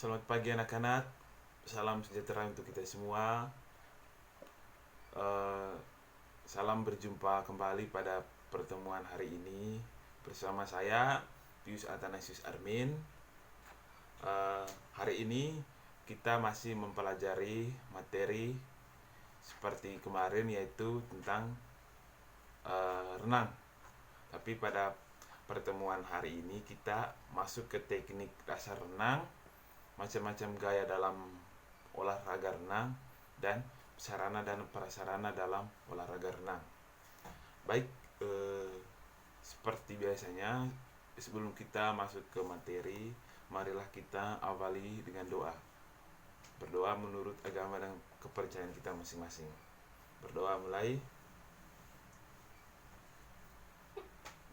Selamat pagi anak-anak, salam sejahtera untuk kita semua. Eh, Salam berjumpa kembali pada pertemuan hari ini bersama saya Pius Athanasius Armin. Hari ini kita masih mempelajari materi seperti kemarin, yaitu tentang renang. Tapi pada pertemuan hari ini kita masuk ke teknik dasar renang, macam-macam gaya dalam olahraga renang, dan sarana dan prasarana dalam olahraga renang. Baik, seperti biasanya sebelum kita masuk ke materi, marilah kita awali dengan doa. Berdoa menurut agama dan kepercayaan kita masing-masing. Berdoa mulai.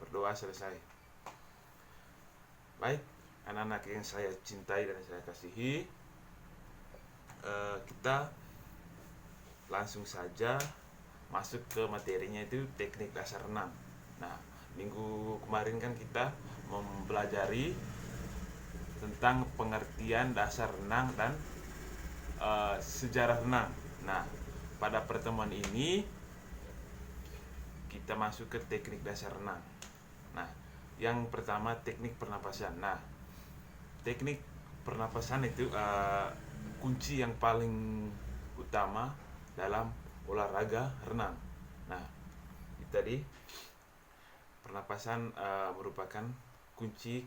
Berdoa selesai. Baik, anak-anak yang saya cintai dan saya kasihi, kita langsung saja masuk ke materinya, itu teknik dasar renang. Nah, minggu kemarin kan kita mempelajari tentang pengertian dasar renang dan sejarah renang. Nah, pada pertemuan ini kita masuk ke teknik dasar renang. Nah, yang pertama teknik pernapasan. Nah, teknik pernapasan itu kunci yang paling utama dalam olahraga renang. Nah, itu tadi pernapasan merupakan kunci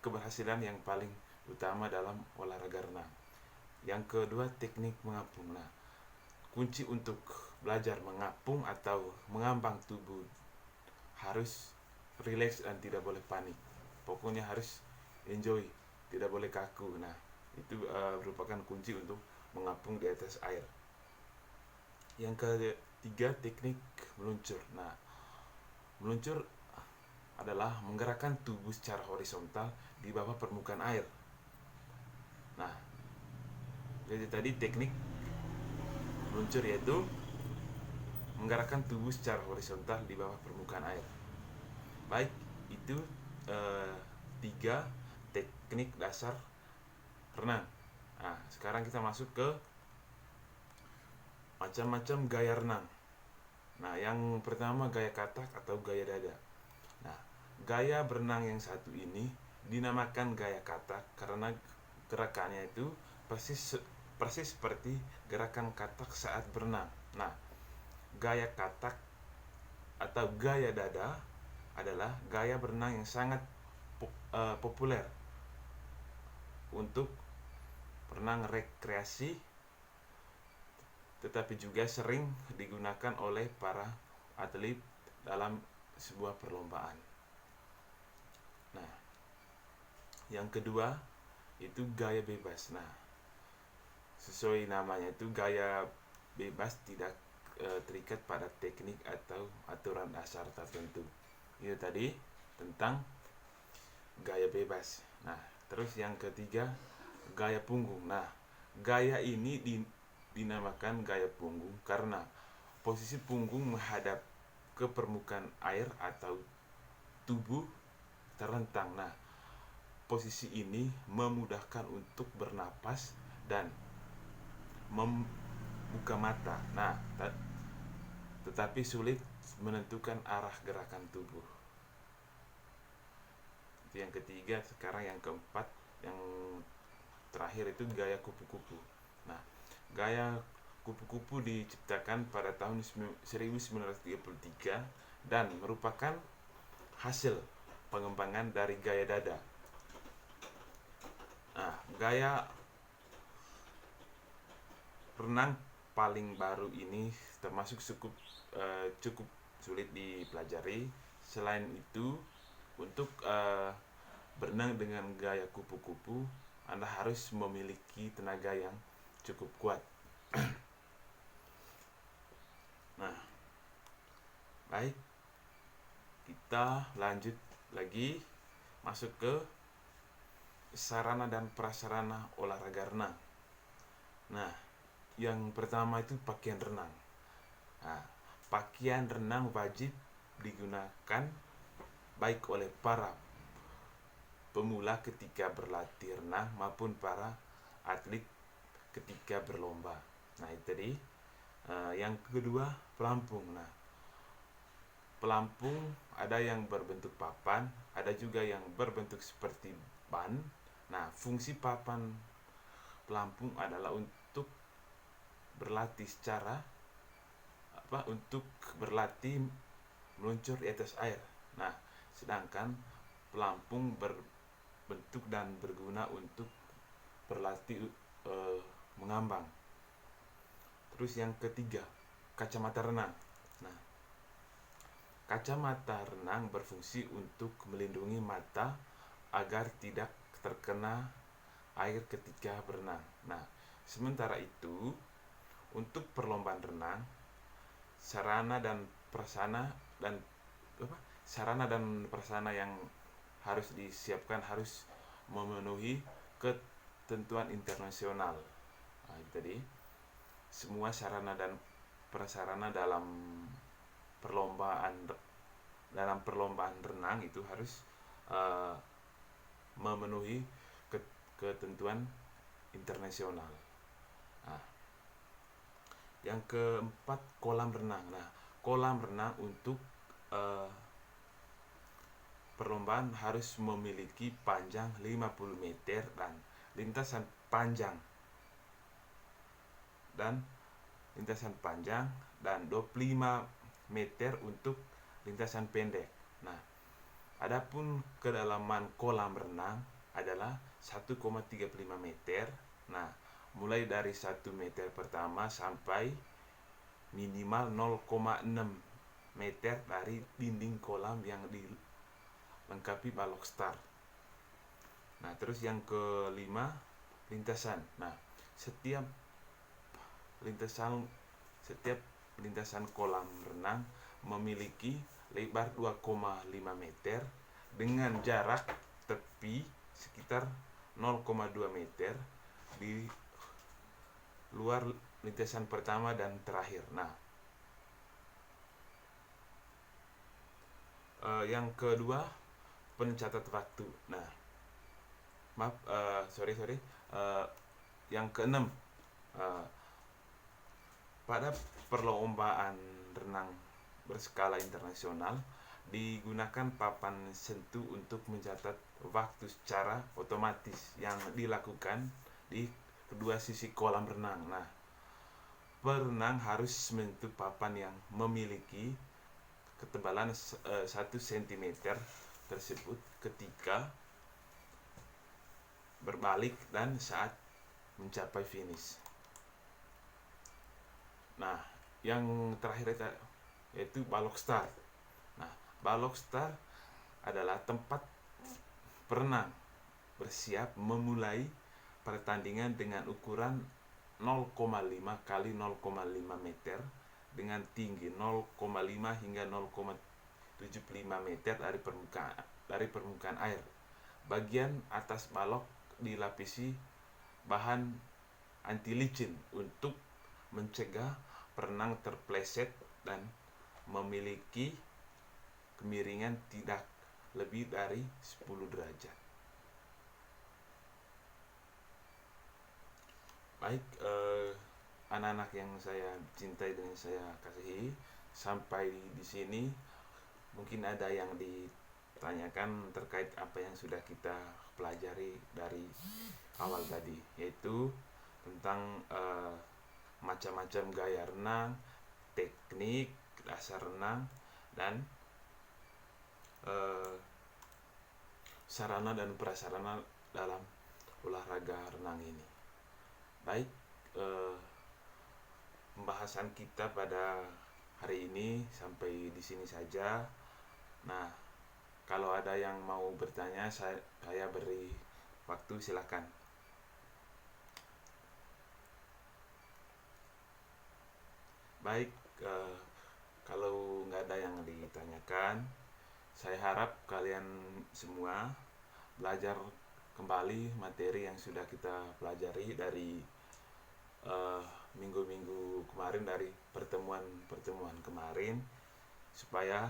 keberhasilan yang paling utama dalam olahraga renang. Yang kedua, teknik mengapung. Nah, kunci untuk belajar mengapung atau mengambang tubuh harus relax dan tidak boleh panik. Pokoknya harus enjoy, tidak boleh kaku. Nah, itu merupakan kunci untuk mengapung di atas air. Yang ketiga, teknik meluncur. Nah, meluncur adalah menggerakkan tubuh secara horizontal di bawah permukaan air. Nah, jadi tadi teknik meluncur yaitu menggerakkan tubuh secara horizontal di bawah permukaan air. Baik, itu 3 teknik dasar renang. Nah, sekarang kita masuk ke macam-macam gaya renang. Nah, yang pertama gaya katak atau gaya dada. Nah, gaya berenang yang satu ini dinamakan gaya katak karena gerakannya itu persis seperti gerakan katak saat berenang. Nah, gaya katak atau gaya dada adalah gaya berenang yang sangat populer untuk berenang rekreasi, tetapi juga sering digunakan oleh para atlet dalam sebuah perlombaan. Nah, yang kedua itu gaya bebas. Nah, sesuai namanya itu gaya bebas, tidak terikat pada teknik atau aturan dasar tertentu. Itu tadi tentang gaya bebas. Nah, terus yang ketiga gaya punggung. Nah, gaya ini dinamakan gaya punggung karena posisi punggung menghadap ke permukaan air atau tubuh terlentang. Nah, posisi ini memudahkan untuk bernapas dan membuka mata. Nah, tetapi sulit menentukan arah gerakan tubuh. Itu yang ketiga. Sekarang yang keempat, yang terakhir itu gaya kupu-kupu. Nah, gaya kupu-kupu diciptakan pada tahun 1933 dan merupakan hasil pengembangan dari gaya dada. Nah, gaya renang paling baru ini termasuk cukup sulit dipelajari. Selain itu, untuk berenang dengan gaya kupu-kupu, Anda harus memiliki tenaga yang cukup kuat. Nah, baik, kita lanjut lagi masuk ke sarana dan prasarana olahraga renang. Nah, yang pertama itu pakaian renang. Nah, pakaian renang wajib digunakan baik oleh para pemula ketika berlatih renang maupun para atlet ketika berlomba. Nah itu tadi. Yang kedua, pelampung. Nah, pelampung ada yang berbentuk papan, ada juga yang berbentuk seperti ban. Nah, fungsi papan pelampung adalah untuk berlatih untuk berlatih meluncur di atas air. Nah, sedangkan pelampung berbentuk dan berguna untuk berlatih mengambang. Terus yang ketiga, kacamata renang. Nah, kacamata renang berfungsi untuk melindungi mata agar tidak terkena air ketika berenang. Nah, sementara itu untuk perlombaan renang, sarana dan prasarana yang harus disiapkan harus memenuhi ketentuan internasional. Nah, jadi semua sarana dan prasarana dalam perlombaan renang itu harus memenuhi ketentuan internasional. Nah, yang keempat, kolam renang. Nah, kolam renang untuk perlombaan harus memiliki panjang 50 meter dan lintasan panjang dan 25 meter untuk lintasan pendek. Nah, adapun kedalaman kolam renang adalah 1,35 meter. Nah, mulai dari 1 meter pertama sampai minimal 0,6 meter dari dinding kolam yang dilengkapi balok start. Nah, terus yang kelima, lintasan. Nah, setiap lintasan kolam renang memiliki lebar 2,5 meter dengan jarak tepi sekitar 0,2 meter di luar lintasan pertama dan terakhir. Nah, yang kedua, pencatat waktu. Nah, yang keenam, pada perlombaan renang berskala internasional digunakan papan sentuh untuk mencatat waktu secara otomatis yang dilakukan di kedua sisi kolam renang. Nah, perenang harus menyentuh papan yang memiliki ketebalan 1 cm tersebut ketika berbalik dan saat mencapai finish. Nah, yang terakhir yaitu balok start. Nah, balok start adalah tempat perenang bersiap memulai pertandingan dengan ukuran 0,5 kali 0,5 meter dengan tinggi 0,5 hingga 0,75 meter dari permukaan air. Bagian atas balok dilapisi bahan anti licin untuk mencegah perenang terpleset dan memiliki kemiringan tidak lebih dari 10 derajat. Baik, anak-anak yang saya cintai dan saya kasihi, sampai di sini mungkin ada yang ditanyakan terkait apa yang sudah kita pelajari dari awal tadi, yaitu tentang macam-macam gaya renang, teknik dasar renang, dan sarana dan prasarana dalam olahraga renang ini. Baik, pembahasan kita pada hari ini sampai di sini saja. Nah, kalau ada yang mau bertanya, saya beri waktu, silakan. Baik, kalau nggak ada yang ditanyakan, saya harap kalian semua belajar kembali materi yang sudah kita pelajari dari minggu-minggu kemarin, dari pertemuan kemarin, supaya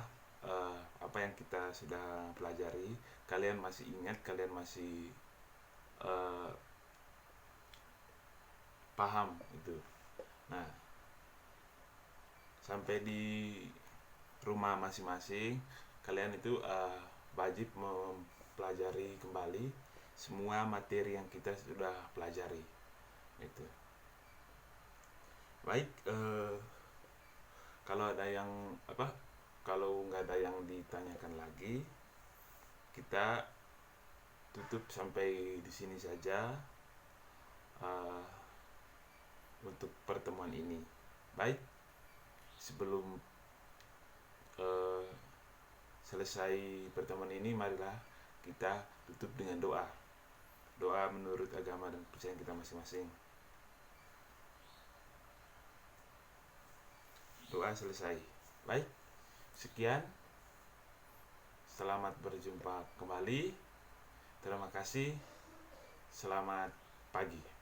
apa yang kita sudah pelajari kalian masih ingat, kalian masih paham itu. Nah, sampai di rumah masing-masing kalian itu wajib mempelajari kembali semua materi yang kita sudah pelajari itu. Baik, kalau ada yang kalau nggak ada yang ditanyakan lagi, kita tutup sampai di sini saja untuk pertemuan ini. Baik, sebelum selesai pertemuan ini, marilah kita tutup dengan doa. Doa menurut agama dan kepercayaan kita masing-masing. Doa selesai. Baik, sekian. Selamat berjumpa kembali. Terima kasih. Selamat pagi.